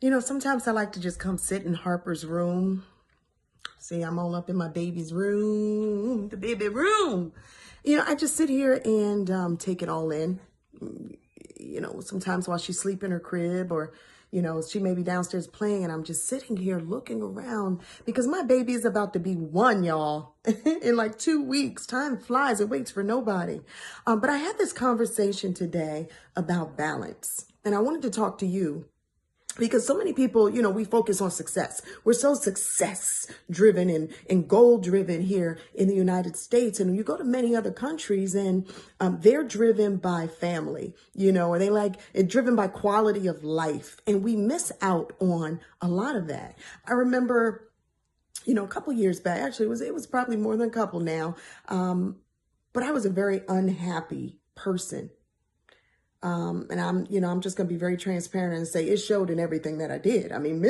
Sometimes I like to just come sit in Harper's room. See, I'm all up in my baby's room, the baby room. I just sit here and take it all in. Sometimes while she's asleep in her crib or, she may be downstairs playing and I'm just sitting here looking around because my baby is about to be one, y'all, in like 2 weeks. Time flies. It waits for nobody. But I had this conversation today about balance and I wanted to talk to you. Because so many people, we focus on success. We're so success driven and goal driven here in the United States. And you go to many other countries and they're driven by family, or they driven by quality of life. And we miss out on a lot of that. I remember, a couple years back, actually it was probably more than a couple now. But I was a very unhappy person. And I'm just going to be very transparent and say it showed in everything that I did. I mean,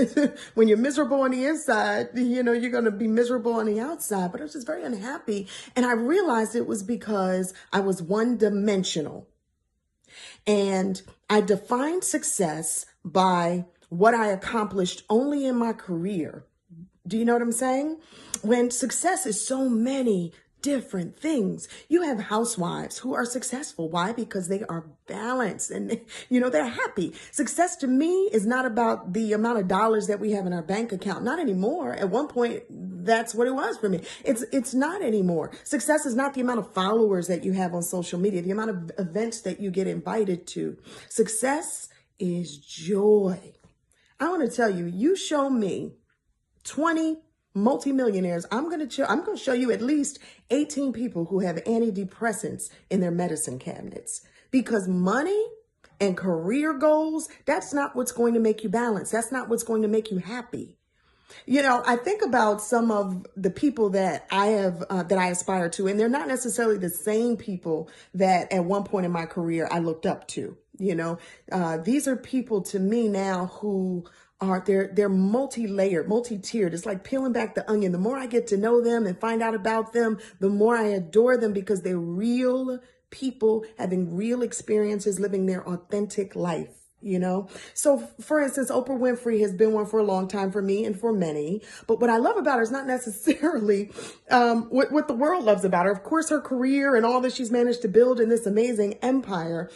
when you're miserable on the inside, you're going to be miserable on the outside. But I was just very unhappy. And I realized it was because I was one dimensional. And I defined success by what I accomplished only in my career. Do you know what I'm saying? When success is so many different things. You have housewives who are successful. Why? Because they are balanced and, they're happy. Success to me is not about the amount of dollars that we have in our bank account. Not anymore. At one point, that's what it was for me. It's not anymore. Success is not the amount of followers that you have on social media, the amount of events that you get invited to. Success is joy. I want to tell you, you show me 20 multimillionaires, I'm going to show you at least 18 people who have antidepressants in their medicine cabinets, because money and career goals, that's not what's going to make you balance. That's not what's going to make you happy. I think about some of the people that I aspire to, and they're not necessarily the same people that at one point in my career I looked up to. These are people to me now who they're multi-layered, multi-tiered. It's like peeling back the onion. The more I get to know them and find out about them, the more I adore them because they're real people having real experiences, living their authentic life. So for instance, Oprah Winfrey has been one for a long time for me and for many. But what I love about her is not necessarily what the world loves about her. Of course, her career and all that she's managed to build in this amazing empire.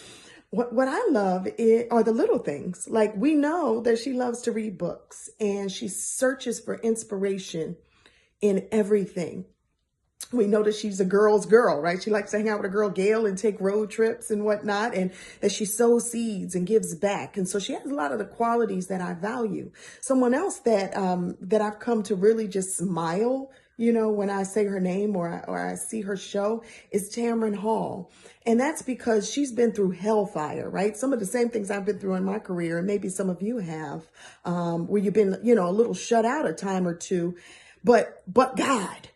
What I love are the little things. Like, we know that she loves to read books and she searches for inspiration in everything. We know that she's a girl's girl, right? She likes to hang out with her girl Gail and take road trips and whatnot, and that she sows seeds and gives back. And so she has a lot of the qualities that I value. Someone else that I've come to really just smile, when I say her name or I see her show is Tamron Hall. And that's because she's been through hellfire, right? Some of the same things I've been through in my career, and maybe some of you have, where you've been, a little shut out a time or two, but God.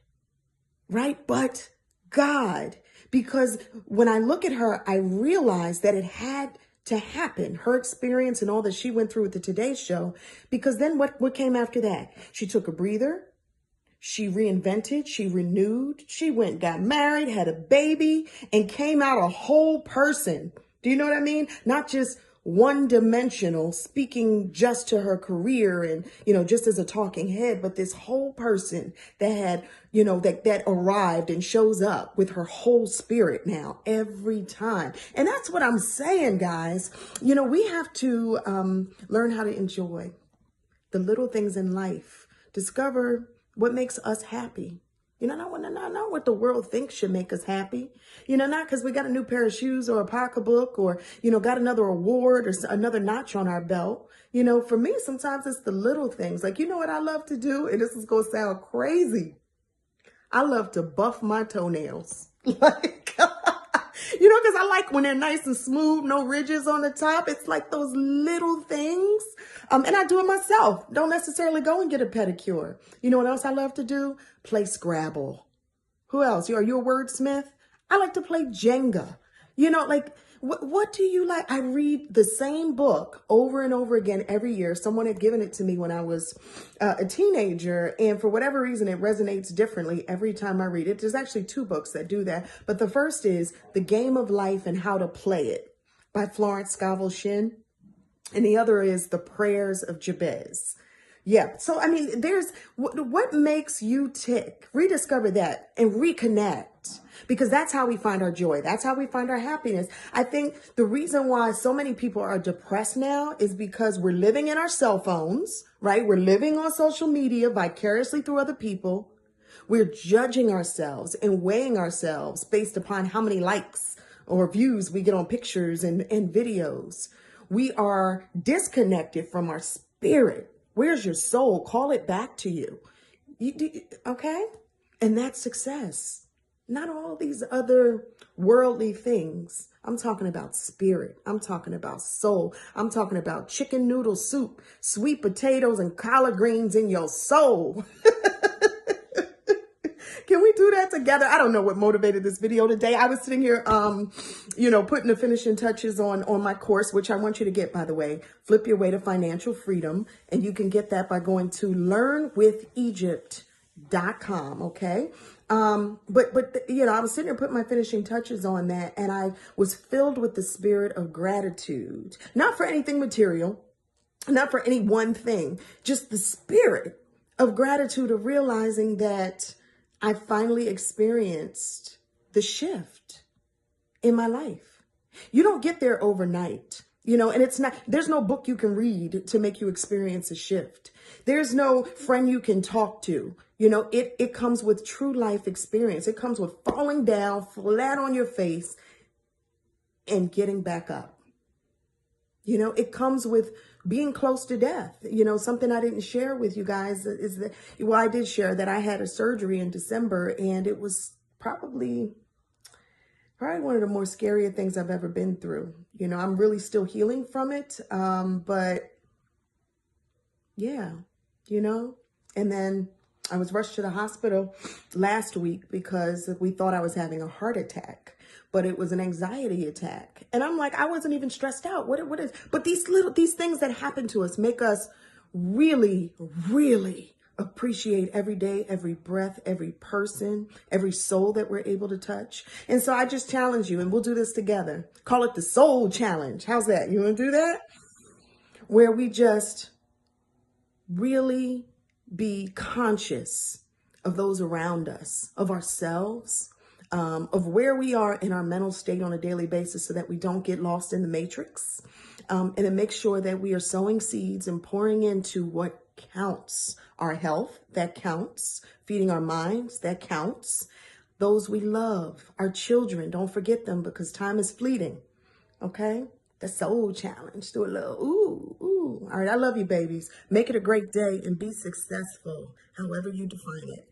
Right? But God, because when I look at her, I realize that it had to happen, her experience and all that she went through with the Today Show, because then what came after that? She took a breather. She reinvented, she renewed, she went, got married, had a baby, and came out a whole person. Do you know what I mean? Not just one dimensional, speaking just to her career and, just as a talking head, but this whole person that had, that arrived and shows up with her whole spirit now every time. And that's what I'm saying, guys. We have to learn how to enjoy the little things in life, discover what makes us happy. Not what the world thinks should make us happy. Not because we got a new pair of shoes or a pocketbook or, got another award or another notch on our belt. For me, sometimes it's the little things. Like, what I love to do? And this is going to sound crazy. I love to buff my toenails. Because I like when they're nice and smooth, no ridges on the top. It's like those little things. And I do it myself. Don't necessarily go and get a pedicure. You know what else I love to do? Play Scrabble. Who else? Are you a wordsmith? I like to play Jenga. What do you like? I read the same book over and over again every year. Someone had given it to me when I was a teenager. And for whatever reason, it resonates differently every time I read it. There's actually 2 books that do that. But the first is The Game of Life and How to Play It by Florence Scovel Shinn. and the other is the prayers of Jabez. Yeah. So, I mean, there's what makes you tick. Rediscover that and reconnect, because that's how we find our joy. That's how we find our happiness. I think the reason why so many people are depressed now is because we're living in our cell phones, right? We're living on social media vicariously through other people. We're judging ourselves and weighing ourselves based upon how many likes or views we get on pictures and videos. We are disconnected from our spirit. Where's your soul? Call it back to you. Okay? And that's success. Not all these other worldly things. I'm talking about spirit. I'm talking about soul. I'm talking about chicken noodle soup, sweet potatoes, and collard greens in your soul. Can we do that together? I don't know what motivated this video today. I was sitting here, putting the finishing touches on my course, which I want you to get, by the way. Flip Your Way to Financial Freedom. And you can get that by going to learnwithegypt.com. Okay. But I was sitting here putting my finishing touches on that, and I was filled with the spirit of gratitude, not for anything material, not for any one thing, just the spirit of gratitude, of realizing that I finally experienced the shift in my life. You don't get there overnight, and there's no book you can read to make you experience a shift. There's no friend you can talk to. It comes with true life experience. It comes with falling down flat on your face and getting back up. It comes with being close to death. Something I didn't share with you guys is that, well, I did share that I had a surgery in December, and it was probably one of the more scarier things I've ever been through. I'm really still healing from it. But yeah, and then I was rushed to the hospital last week because we thought I was having a heart attack, but it was an anxiety attack. And I'm like, I wasn't even stressed out. But these things that happen to us make us really, really appreciate every day, every breath, every person, every soul that we're able to touch. And so I just challenge you, and we'll do this together. Call it the Soul Challenge. How's that? You want to do that? Where we just really be conscious of those around us, of ourselves, of where we are in our mental state on a daily basis, so that we don't get lost in the matrix, and then make sure that we are sowing seeds and pouring into what counts. Our health, that counts. Feeding our minds, that counts. Those we love, our children, don't forget them, because time is fleeting. Okay? The Soul Challenge. Do a little ooh, ooh. All right, I love you, babies. Make it a great day and be successful, however you define it.